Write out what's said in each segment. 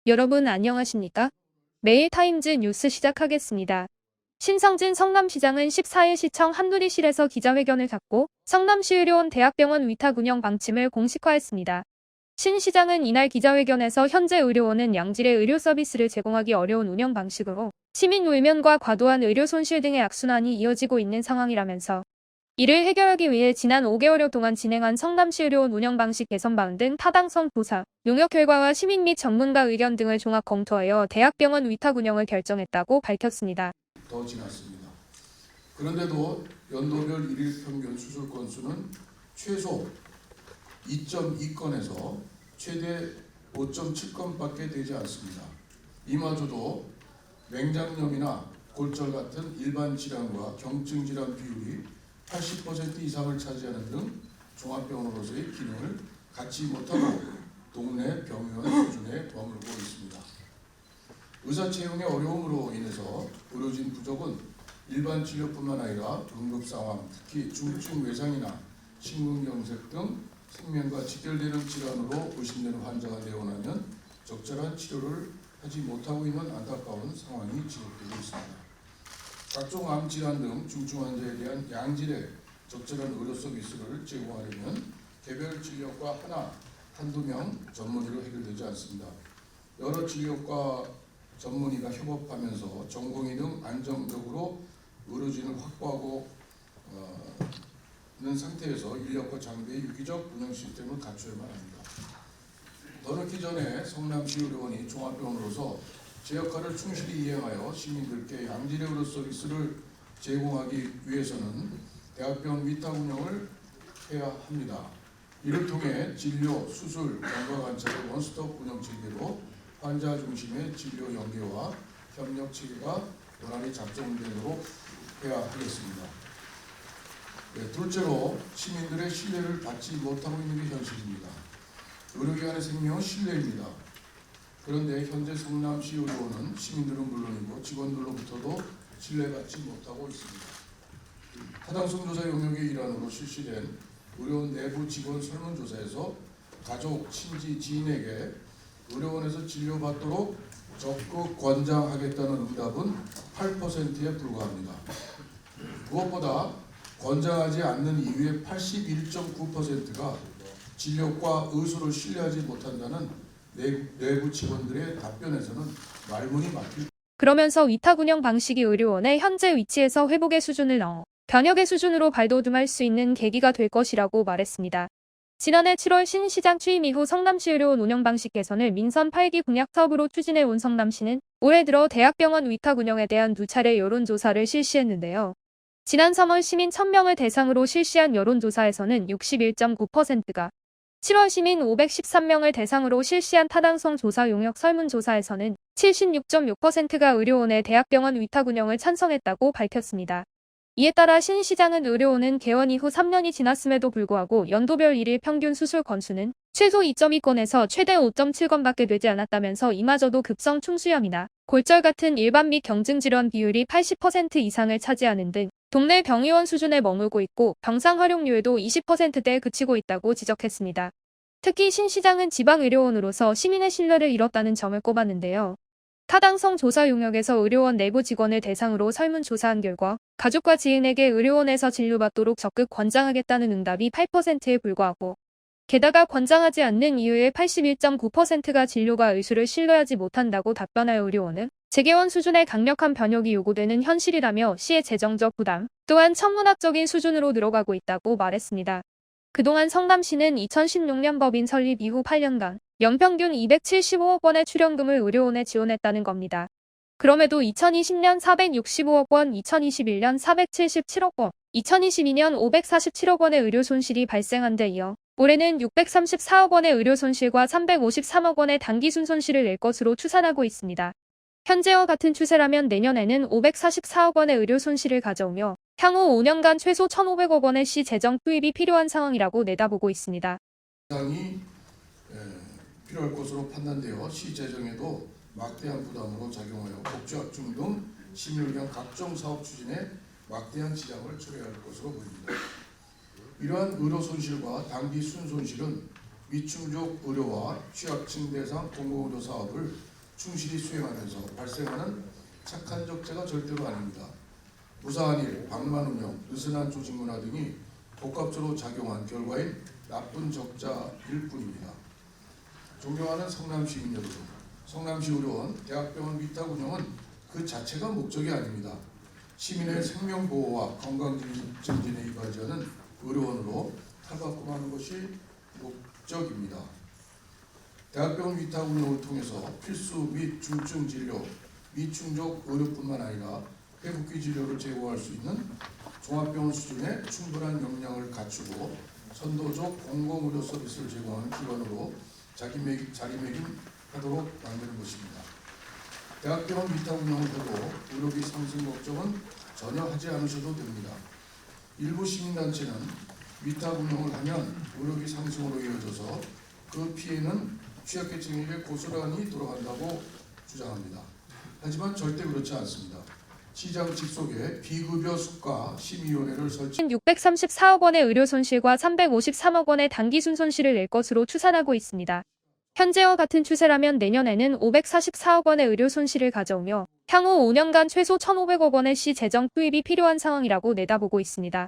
여러분 안녕하십니까? 매일타임즈 뉴스 시작하겠습니다. 신성진 성남시장은 14일 시청 한누리실에서 기자회견을 갖고 성남시의료원 대학병원 위탁 운영 방침을 공식화했습니다. 신 시장은 이날 기자회견에서 현재 의료원은 양질의 의료 서비스를 제공하기 어려운 운영 방식으로 시민 외면과 과도한 의료 손실 등의 악순환이 이어지고 있는 상황이라면서 이를 해결하기 위해 지난 5개월여 동안 진행한 성남시 의료원 운영 방식 개선 방안 등 타당성 조사, 용역 결과와 시민 및 전문가 의견 등을 종합 검토하여 대학병원 위탁 운영을 결정했다고 밝혔습니다. 더 지났습니다. 그런데도 연도별 일일 평균 수술 건수는 최소 2.2건에서 최대 5.7건밖에 되지 않습니다. 이마저도 맹장염이나 골절 같은 일반 질환과 경증 질환 비율이 80% 이상을 차지하는 등 종합병원으로서의 기능을 갖지 못하고 동네 병원 수준에 머물고 있습니다. 의사 채용의 어려움으로 인해서 의료진 부족은 일반 진료뿐만 아니라 응급 상황, 특히 중증 외상이나 심근경색 등 생명과 직결되는 질환으로 의심되는 환자가 내원하면 적절한 치료를 하지 못하고 있는 안타까운 상황이 지속되고 있습니다. 각종 암 질환 등 중증 환자에 대한 양질의 적절한 의료 서비스를 제공하려면 개별 진료과 한두 명 전문의로 해결되지 않습니다. 여러 진료과 전문의가 협업하면서 전공의 등 안정적으로 의료진을 확보하고 있는 상태에서 인력과 장비의 유기적 운영 시스템을 갖춰야만 합니다. 더 늦기 전에 성남시 의료원이 종합병원으로서 제 역할을 충실히 이행하여 시민들께 양질의 의료 서비스를 제공하기 위해서는 대학병원 위탁 운영을 해야 합니다. 이를 통해 진료, 수술, 경과 관찰의 원스톱 운영 체계로 환자 중심의 진료 연계와 협력 체계가 원활히 작동되도록 해야 하겠습니다. 둘째로 시민들의 신뢰를 받지 못하고 있는 게 현실입니다. 의료기관의 생명은 신뢰입니다. 그런데 현재 성남시 의료원은 시민들은 물론이고 직원들로부터도 신뢰받지 못하고 있습니다. 타당성 조사 영역의 일환으로 실시된 의료원 내부 직원 설문조사에서 가족, 친지, 지인에게 의료원에서 진료받도록 적극 권장하겠다는 응답은 8%에 불과합니다. 무엇보다 권장하지 않는 이유의 81.9%가 진료과 의술을 신뢰하지 못한다는 내부 직원들의 답변에서는 말문이 막힐. 그러면서 위탁 운영 방식이 의료원의 현재 위치에서 회복의 수준을 넘어 변혁의 수준으로 발돋움할 수 있는 계기가 될 것이라고 말했습니다. 지난해 7월 신 시장 취임 이후 성남시 의료원 운영 방식 개선을 민선 8기 공약 사업으로 추진해온 성남시는 올해 들어 대학병원 위탁 운영에 대한 두 차례 여론조사를 실시했는데요. 지난 3월 시민 1000명을 대상으로 실시한 여론조사에서는 61.9%가, 7월 시민 513명을 대상으로 실시한 타당성 조사 용역 설문조사에서는 76.6%가 의료원의 대학병원 위탁 운영을 찬성했다고 밝혔습니다. 이에 따라 신 시장은 의료원은 개원 이후 3년이 지났음에도 불구하고 연도별 일일 평균 수술 건수는 최소 2.2건에서 최대 5.7건밖에 되지 않았다면서 이마저도 급성 충수염이나 골절 같은 일반 및 경증 질환 비율이 80% 이상을 차지하는 등 동네 병의원 수준에 머물고 있고 병상 활용률도 20%대에 그치고 있다고 지적했습니다. 특히 신 시장은 지방의료원으로서 시민의 신뢰를 잃었다는 점을 꼽았는데요. 타당성 조사 용역에서 의료원 내부 직원을 대상으로 설문조사한 결과 가족과 지인에게 의료원에서 진료받도록 적극 권장하겠다는 응답이 8%에 불과하고 게다가 권장하지 않는 이유의 81.9%가 진료가 의술을 신뢰하지 못한다고 답변할 의료원은 재개원 수준의 강력한 변혁이 요구되는 현실이라며 시의 재정적 부담 또한 천문학적인 수준으로 늘어가고 있다고 말했습니다. 그동안 성남시는 2016년 법인 설립 이후 8년간 연평균 275억 원의 출연금을 의료원에 지원했다는 겁니다. 그럼에도 2020년 465억 원, 2021년 477억 원, 2022년 547억 원의 의료 손실이 발생한 데 이어 올해는 634억 원의 의료 손실과 353억 원의 단기순 손실을 낼 것으로 추산하고 있습니다. 현재와 같은 추세라면 내년에는 544억 원의 의료 손실을 가져오며 향후 5년간 최소 1,500억 원의 시 재정 투입이 필요한 상황이라고 내다보고 있습니다. 상이 필요할 것으로 판단되어 시 재정에도 막대한 부담으로 작용하여 복지학중 등 시민을 위한 각종 사업 추진에 막대한 지장을 초래할 것으로 보입니다. 이러한 의료 손실과 단기 순손실은 미충족 의료와 취약층 대상 공공의료 사업을 충실히 수행하면서 발생하는 착한 적재가 절대로 아닙니다. 무사한 일, 방만 운영, 느슨한 조직 문화 등이 복합적으로 작용한 결과인 나쁜 적자일 뿐입니다. 존경하는 성남시민 여러분, 성남시의료원, 대학병원 위탁 운영은 그 자체가 목적이 아닙니다. 시민의 생명보호와 건강증진에 이바지하는 의료원으로 탈바꿈하는 것이 목적입니다. 대학병원 위탁 운영을 통해서 필수 및 중증 진료, 미충족 의료뿐만 아니라 회복기 진료를 제공할 수 있는 종합병원 수준의 충분한 역량을 갖추고 선도적 공공의료 서비스를 제공하는 기관으로 자리매김하도록 만드는 것입니다. 대학병원 위탁 운영을 해도 의료비 상승 걱정은 전혀 하지 않으셔도 됩니다. 일부 시민단체는 위탁 운영을 하면 의료비 상승으로 이어져서 그 피해는 취약계층에게 고스란히 돌아간다고 주장합니다. 하지만 절대 그렇지 않습니다. 시장 직속에 비급여 수가 심의위원회를 설치 634억 원의 의료 손실과 353억 원의 단기순 손실을 낼 것으로 추산하고 있습니다. 현재와 같은 추세라면 내년에는 544억 원의 의료 손실을 가져오며 향후 5년간 최소 1,500억 원의 시재정 투입이 필요한 상황이라고 내다보고 있습니다.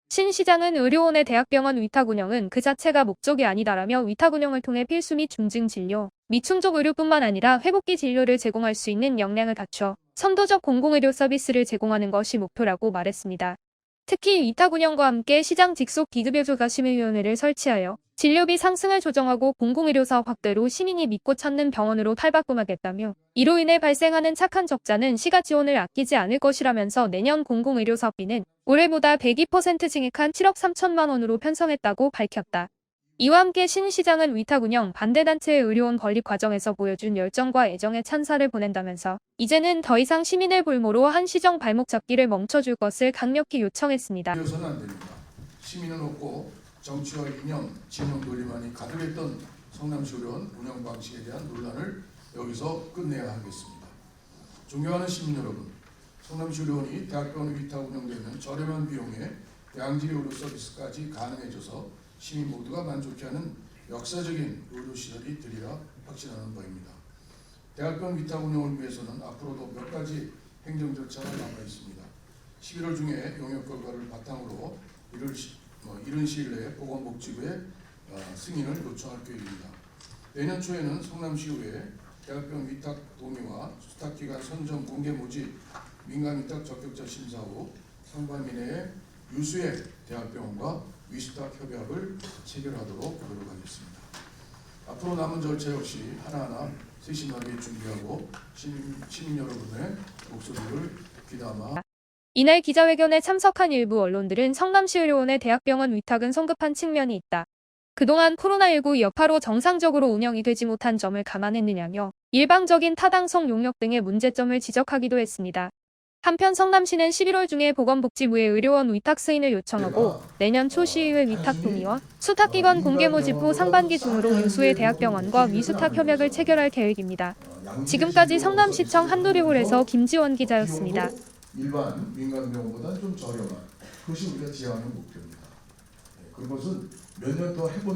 신 시장은 의료원의 대학병원 위탁 운영은 그 자체가 목적이 아니다라며 위탁 운영을 통해 필수 및 중증 진료, 미충족 의료뿐만 아니라 회복기 진료를 제공할 수 있는 역량을 갖춰 선도적 공공의료 서비스를 제공하는 것이 목표라고 말했습니다. 특히 위탁 운영과 함께 시장 직속 비급여조가 심의위원회를 설치하여 진료비 상승을 조정하고 공공의료사 확대로 시민이 믿고 찾는 병원으로 탈바꿈하겠다며 이로 인해 발생하는 착한 적자는 시가 지원을 아끼지 않을 것이라면서 내년 공공의료사비는 올해보다 102% 증액한 7억 3천만 원으로 편성했다고 밝혔다. 이와 함께 신 시장은 위탁 운영 반대단체의 의료원 건립 과정에서 보여준 열정과 애정에 찬사를 보낸다면서 이제는 더 이상 시민을 볼모로 한시정 발목 잡기를 멈춰줄 것을 강력히 요청했습니다. 되어서는 안 됩니다. 시민은 없고 정치와 이념, 진영 논리만이 가득했던 성남시의료원 운영 방식에 대한 논란을 여기서 끝내야 하겠습니다. 존경하는 시민 여러분, 성남시의료원이 대학병원 위탁 운영되는 저렴한 비용에 양질의 의료 서비스까지 가능해져서 시민 모두가 만족해하는 역사적인 의료시설이 되리라 확신하는 바입니다. 대학병원 위탁 운영을 위해서는 앞으로도 몇 가지 행정 절차가 남아 있습니다. 11월 중에 용역 결과를 바탕으로 이른 시일 내에 보건복지부에 승인을 요청할 계획입니다. 내년 초에는 성남시의회 대학병원 위탁 동의와 수탁기관 선정 공개 모집 민간 위탁 적격자 심사 후 상반기 내에 유수의 대학병원과 위수탁 협약을 체결하도록 노력하겠습니다. 앞으로 남은 절차 역시 하나하나 세심하게 준비하고 시민 여러분의 목소리를 귀담아 이날 기자회견에 참석한 일부 언론들은 성남시의료원의 대학병원 위탁은 성급한 측면이 있다. 그동안 코로나19 여파로 정상적으로 운영이 되지 못한 점을 감안했느냐며 일방적인 타당성 용역 등의 문제점을 지적하기도 했습니다. 한편 성남시는 11월 중에 보건복지부에 의료원 위탁 승인을 요청하고 내년 초 시의회 위탁 동의와 수탁기관 공개 모집 후 상반기 중으로 유수의 대학병원과 위수탁 협약을 체결할 계획입니다. 지금까지 성남시청 한도리홀에서 김지원 기자였습니다. 일반 민간병원보다 좀 저렴한 그것이 우리가 지향하는 목표입니다. 그것은 몇 년 더 해본